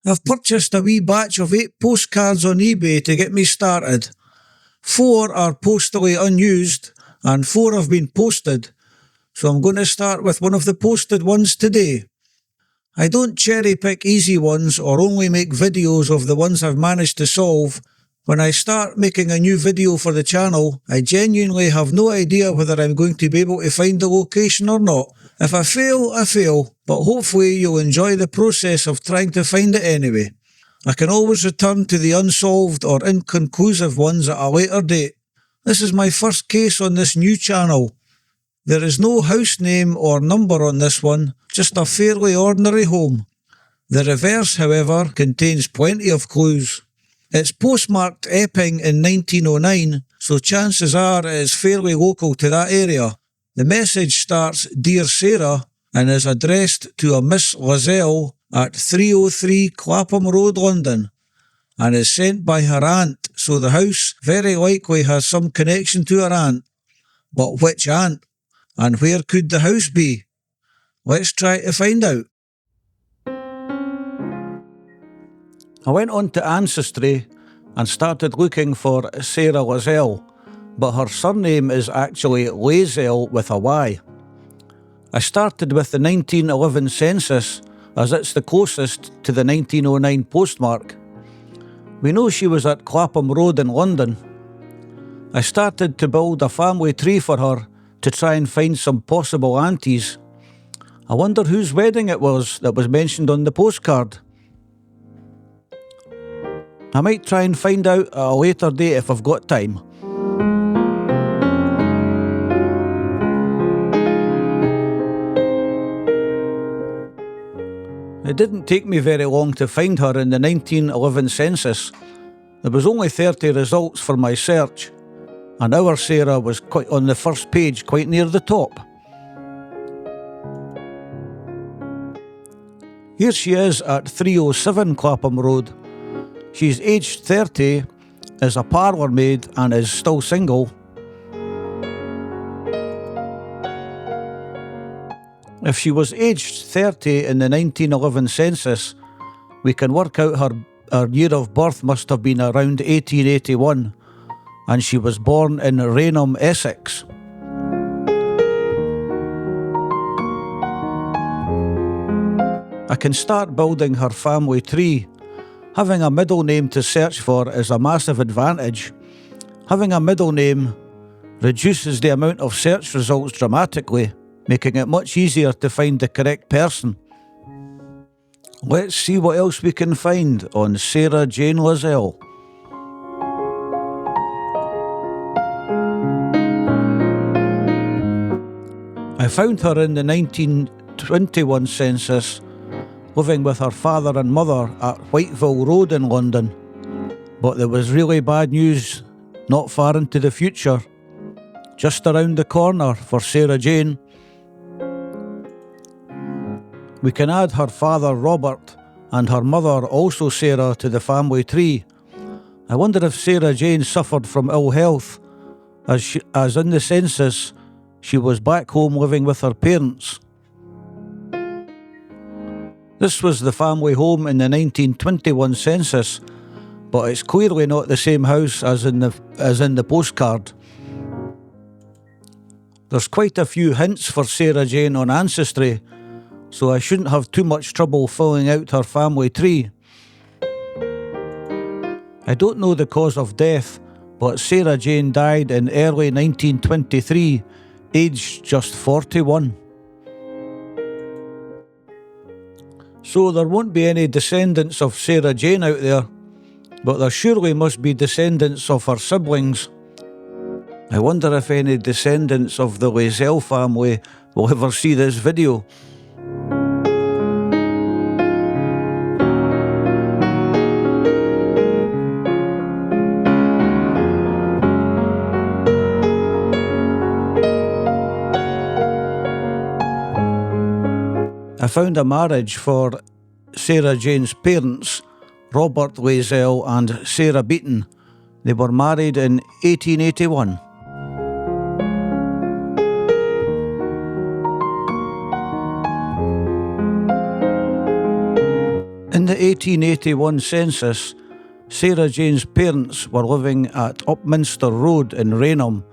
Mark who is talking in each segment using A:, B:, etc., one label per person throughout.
A: I've purchased a wee batch of 8 postcards on eBay to get me started. 4 are postally unused and 4 have been posted, so I'm going to start with one of the posted ones today. I don't cherry pick easy ones or only make videos of the ones I've managed to solve. When I start making a new video for the channel, I genuinely have no idea whether I'm going to be able to find the location or not. If I fail, I fail, but hopefully you'll enjoy the process of trying to find it anyway. I can always return to the unsolved or inconclusive ones at a later date. This is my first case on this new channel. There is no house name or number on this one, just a fairly ordinary home. The reverse, however, contains plenty of clues. It's postmarked Epping in 1909, so chances are it is fairly local to that area. The message starts Dear Sarah and is addressed to a Miss Layzell at 303 Clapham Road, London, and is sent by her aunt, so the house very likely has some connection to her aunt. But which aunt? And where could the house be? Let's try to find out. I went on to Ancestry and started looking for Sarah Lazzell, but her surname is actually Layzell with a Y. I started with the 1911 census as it's the closest to the 1909 postmark. We know she was at Clapham Road in London. I started to build a family tree for her to try and find some possible aunties. I wonder whose wedding it was that was mentioned on the postcard. I might try and find out at a later date if I've got time. It didn't take me very long to find her in the 1911 census. There was only 30 results for my search, and our Sarah was quite on the first page, quite near the top. Here she is at 307 Clapham Road. She's aged 30, is a parlour maid and is still single. If she was aged 30 in the 1911 census, we can work out her year of birth must have been around 1881, and she was born in Rainham, Essex. I can start building her family tree. Having a middle name to search for is a massive advantage. Having a middle name reduces the amount of search results dramatically, making it much easier to find the correct person. Let's see what else we can find on Sarah Jane Lazzell. I found her in the 1921 census, living with her father and mother at Whiteville Road in London. But there was really bad news not far into the future, just around the corner for Sarah Jane. We can add her father Robert and her mother also Sarah to the family tree. I wonder if Sarah Jane suffered from ill health, as in the census she was back home living with her parents. This was the family home in the 1921 census, but it's clearly not the same house as in the postcard. There's quite a few hints for Sarah Jane on Ancestry, so I shouldn't have too much trouble filling out her family tree. I don't know the cause of death, but Sarah Jane died in early 1923, aged just 41. So there won't be any descendants of Sarah Jane out there, but there surely must be descendants of her siblings. I wonder if any descendants of the Layzell family will ever see this video. I found a marriage for Sarah Jane's parents, Robert Layzell and Sarah Beaton. They were married in 1881. In the the 1881 census, Sarah Jane's parents were living at Upminster Road in Rainham,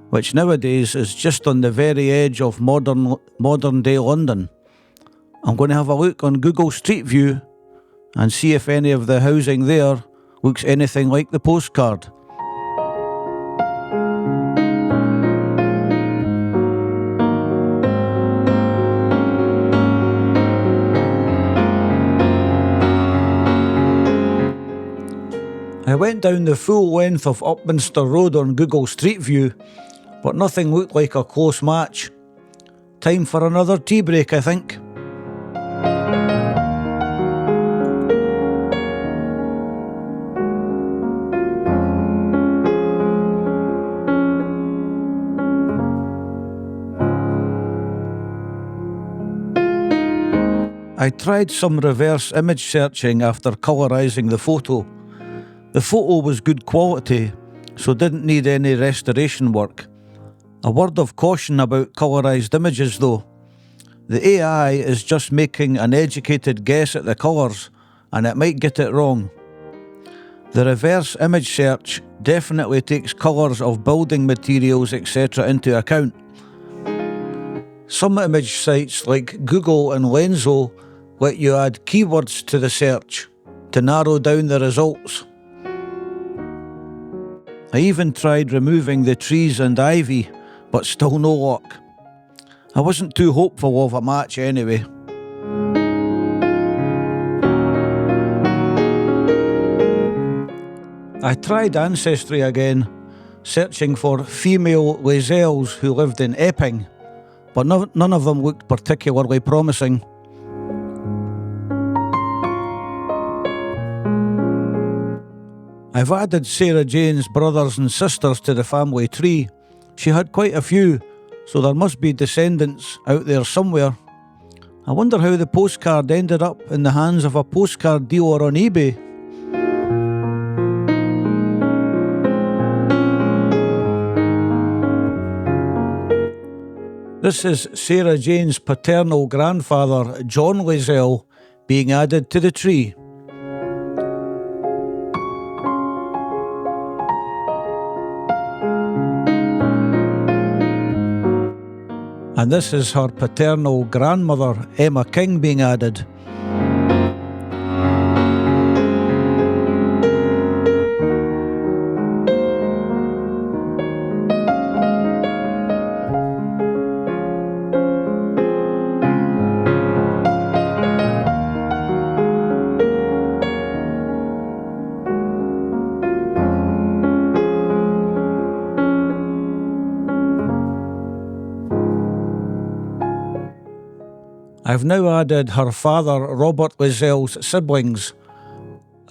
A: which nowadays is just on the very edge of modern day London. I'm going to have a look on Google Street View and see if any of the housing there looks anything like the postcard. I went down the full length of Upminster Road on Google Street View, but nothing looked like a close match. Time for another tea break, I think. I tried some reverse image searching after colorising the photo. The photo was good quality, so didn't need any restoration work. A word of caution about colorised images though. The AI is just making an educated guess at the colours, and it might get it wrong. The reverse image search definitely takes colours of building materials etc. into account. Some image sites like Google and Layzell let you add keywords to the search to narrow down the results. I even tried removing the trees and ivy, but still no luck. I wasn't too hopeful of a match anyway. I tried Ancestry again, searching for female Layzells who lived in Epping, but none of them looked particularly promising. I've added Sarah Jane's brothers and sisters to the family tree. She had quite a few, so there must be descendants out there somewhere. I wonder how the postcard ended up in the hands of a postcard dealer on eBay. This is Sarah Jane's paternal grandfather, John Layzell, being added to the tree. And this is her paternal grandmother, Emma King, being added. I've now added her father Robert Layzell's siblings,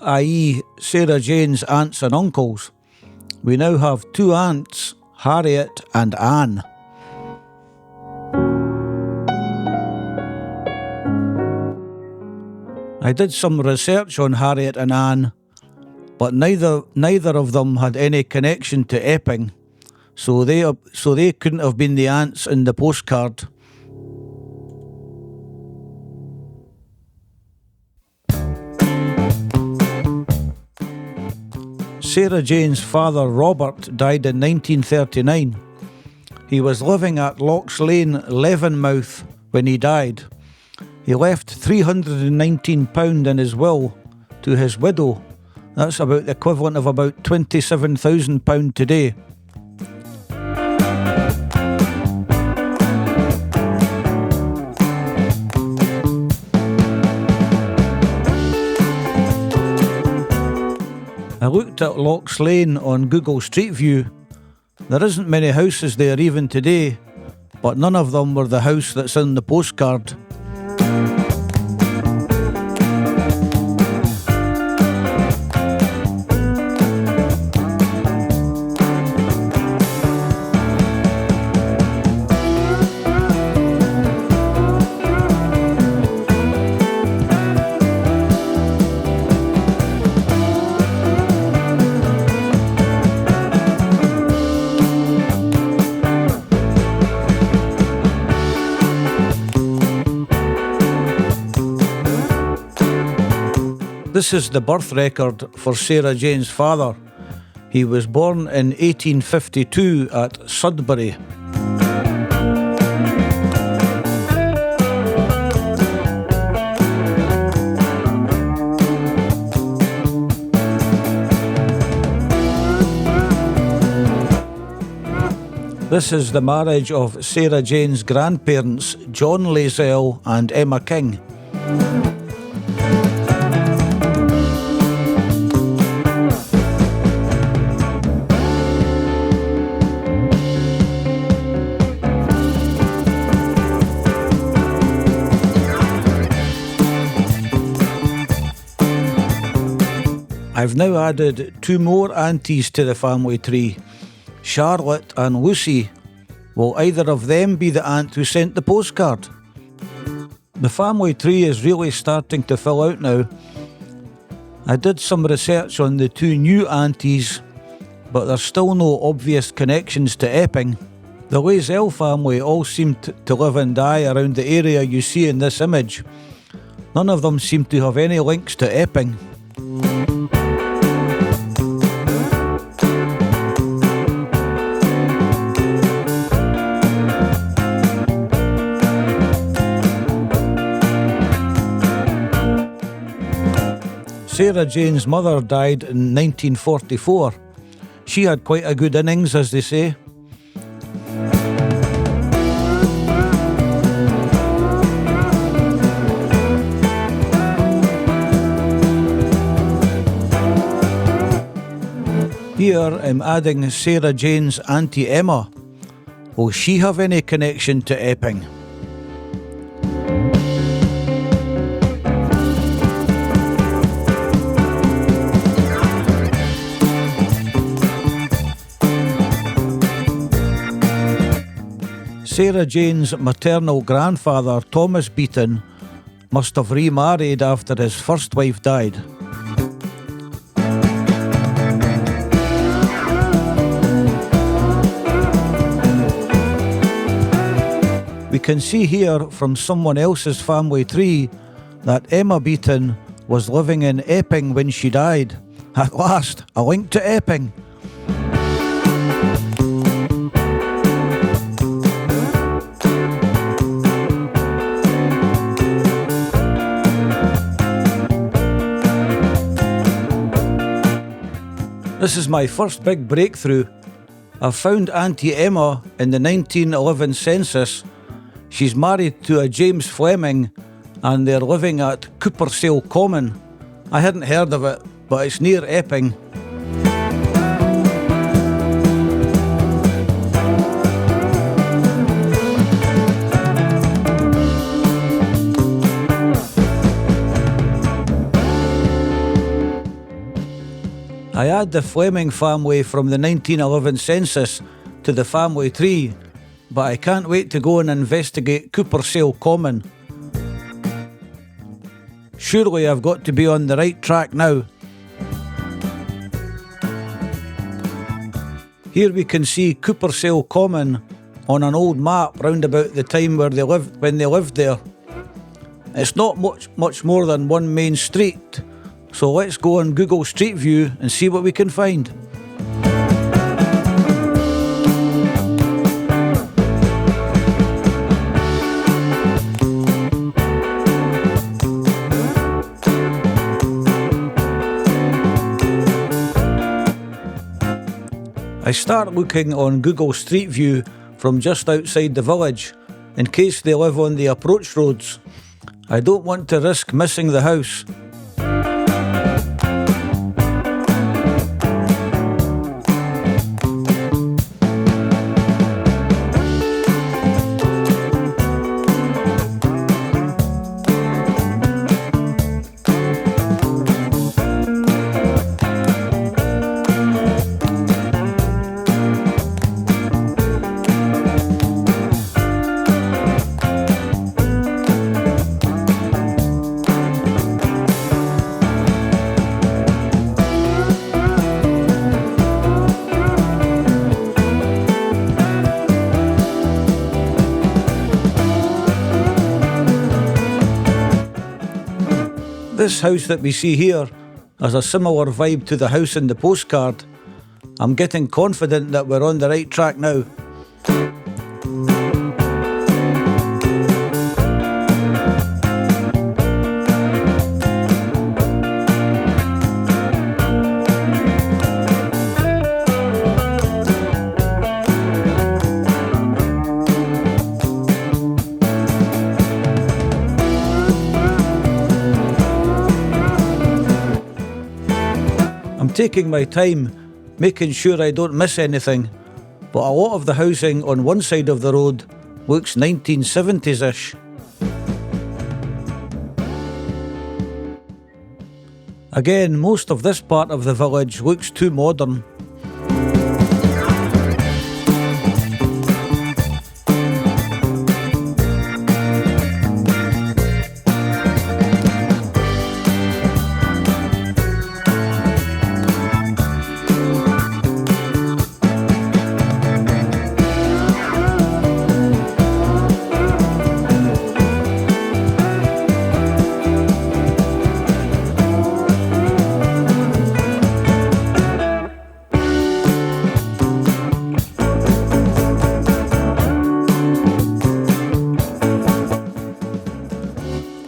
A: i.e. Sarah Jane's aunts and uncles. We now have two aunts, Harriet and Anne. I did some research on Harriet and Anne, but neither of them had any connection to Epping, so they couldn't have been the aunts in the postcard. Sarah Jane's father, Robert, died in 1939. He was living at Locks Lane, Levenmouth, when he died. He left £319 in his will to his widow. That's about the equivalent of about £27,000 today. I looked at Locks Lane on Google Street View. There isn't many houses there even today, but none of them were the house that's in the postcard. This is the birth record for Sarah Jane's father. He was born in 1852 at Sudbury. This is the marriage of Sarah Jane's grandparents, John Layzell and Emma King. I've now added 2 more aunties to the family tree, Charlotte and Lucy. Will either of them be the aunt who sent the postcard? The family tree is really starting to fill out now. I did some research on the 2 new aunties, but there's still no obvious connections to Epping. The Layzell family all seemed to live and die around the area you see in this image. None of them seem to have any links to Epping. Sarah Jane's mother died in 1944. She had quite a good innings, as they say. Here I'm adding Sarah Jane's Auntie Emma. Will she have any connection to Epping? Sarah Jane's maternal grandfather, Thomas Beaton, must have remarried after his first wife died. We can see here from someone else's family tree that Emma Beaton was living in Epping when she died. At last, a link to Epping. This is my first big breakthrough. I found Auntie Emma in the 1911 census. She's married to a James Fleming and they're living at Coopersale Common. I hadn't heard of it, but it's near Epping. I add the Fleming family from the 1911 census to the family tree, but I can't wait to go and investigate Coopersale Common. Surely I've got to be on the right track now. Here we can see Coopersale Common on an old map round about the time when they lived there. It's not much more than one main street. So let's go on Google Street View and see what we can find. I start looking on Google Street View from just outside the village, in case they live on the approach roads. I don't want to risk missing the house. this house that we see here has a similar vibe to the house in the postcard. I'm getting confident that we're on the right track now. I'm taking my time, making sure I don't miss anything, but a lot of the housing on one side of the road looks 1970s-ish. Again, most of this part of the village looks too modern.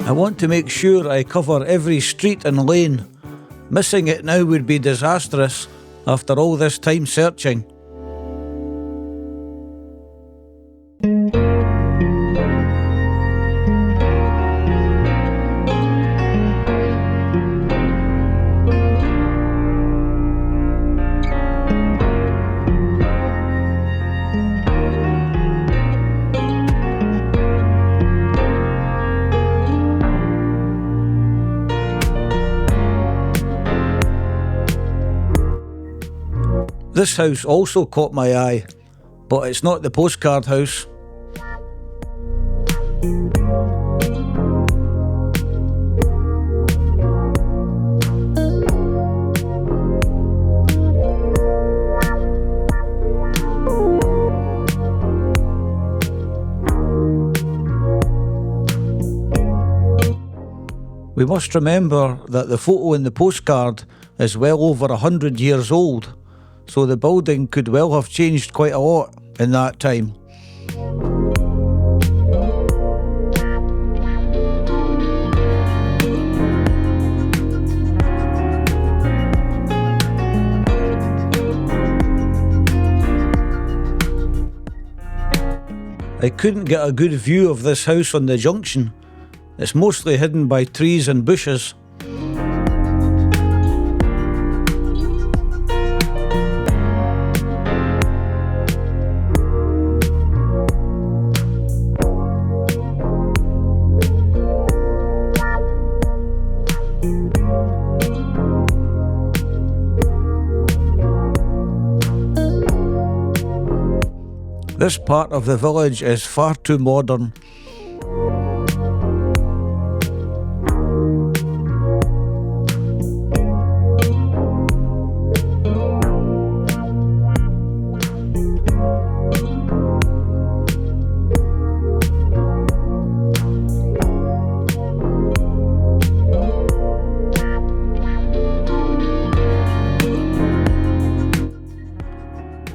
A: I want to make sure I cover every street and lane. Missing it now would be disastrous after all this time searching. This house also caught my eye, but it's not the postcard house. We must remember that the photo in the postcard is well over 100 years old. So the building could well have changed quite a lot in that time. I couldn't get a good view of this house on the junction. It's mostly hidden by trees and bushes. This part of the village is far too modern.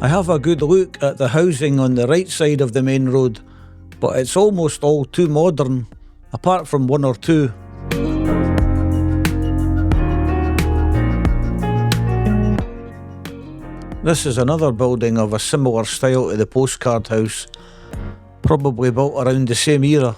A: I have a good look at the housing on the right side of the main road, but it's almost all too modern, apart from one or two. This is another building of a similar style to the postcard house, probably built around the same era.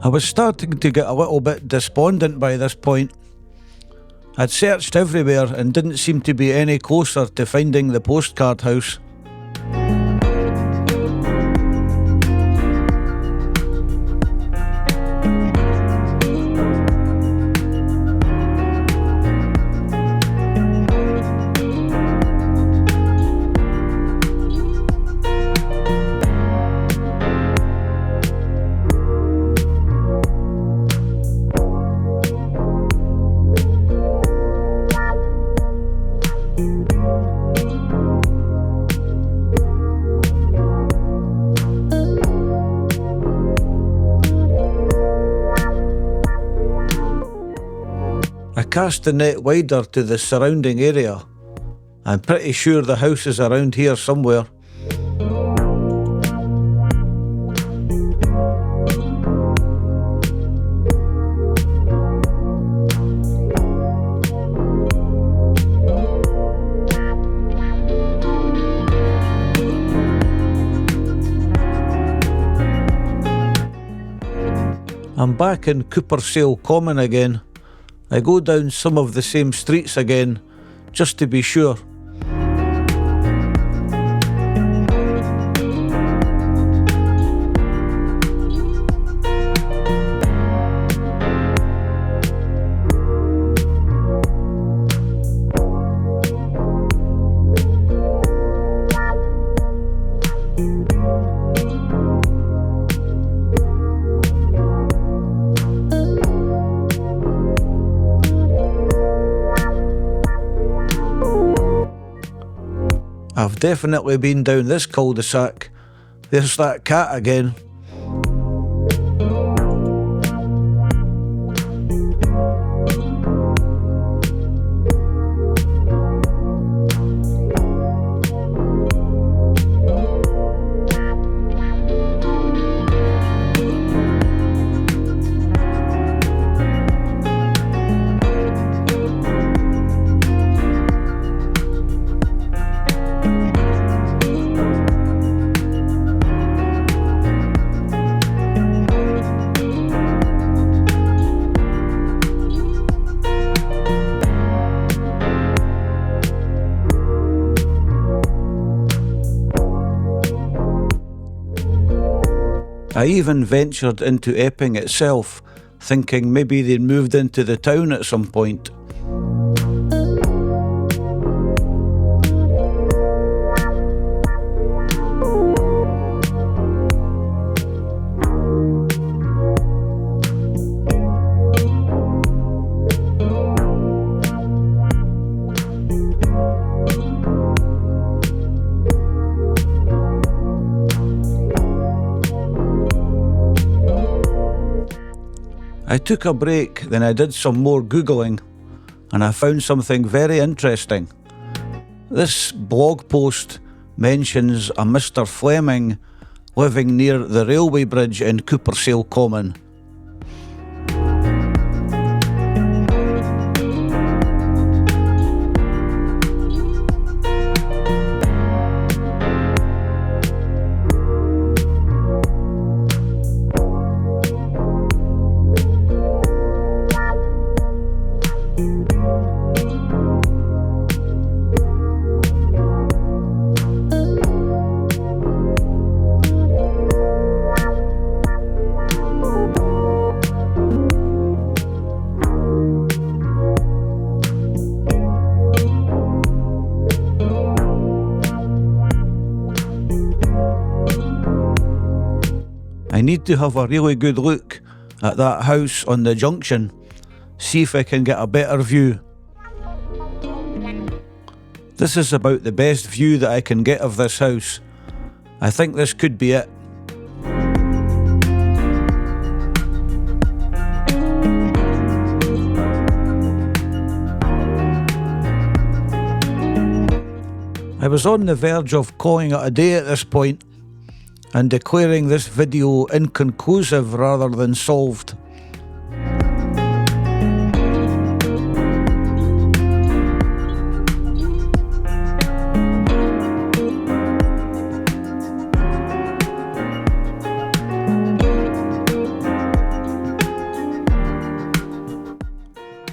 A: I was starting to get a little bit despondent by this point. I'd searched everywhere and didn't seem to be any closer to finding the postcard house. cast the net wider to the surrounding area. I'm pretty sure the house is around here somewhere. I'm back in Coopersale Common again. I go down some of the same streets again, just to be sure. I've definitely been down this cul-de-sac. There's that cat again. I even ventured into Epping itself, thinking maybe they'd moved into the town at some point. I took a break, then I did some more Googling, and I found something very interesting. This blog post mentions a Mr. Fleming living near the railway bridge in Coopersale Common. I need to have a really good look at that house on the junction, see if I can get a better view. This is about the best view that I can get of this house. I think this could be it. I was on the verge of calling it a day at this point and declaring this video inconclusive rather than solved.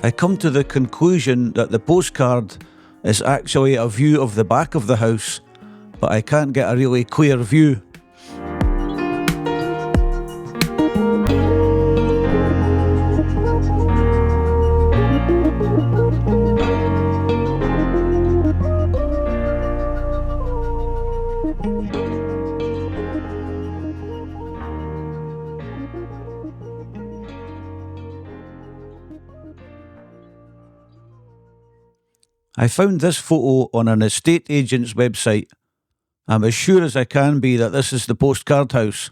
A: I come to the conclusion that the postcard is actually a view of the back of the house, but I can't get a really clear view. I found this photo on an estate agent's website. I'm as sure as I can be that this is the postcard house.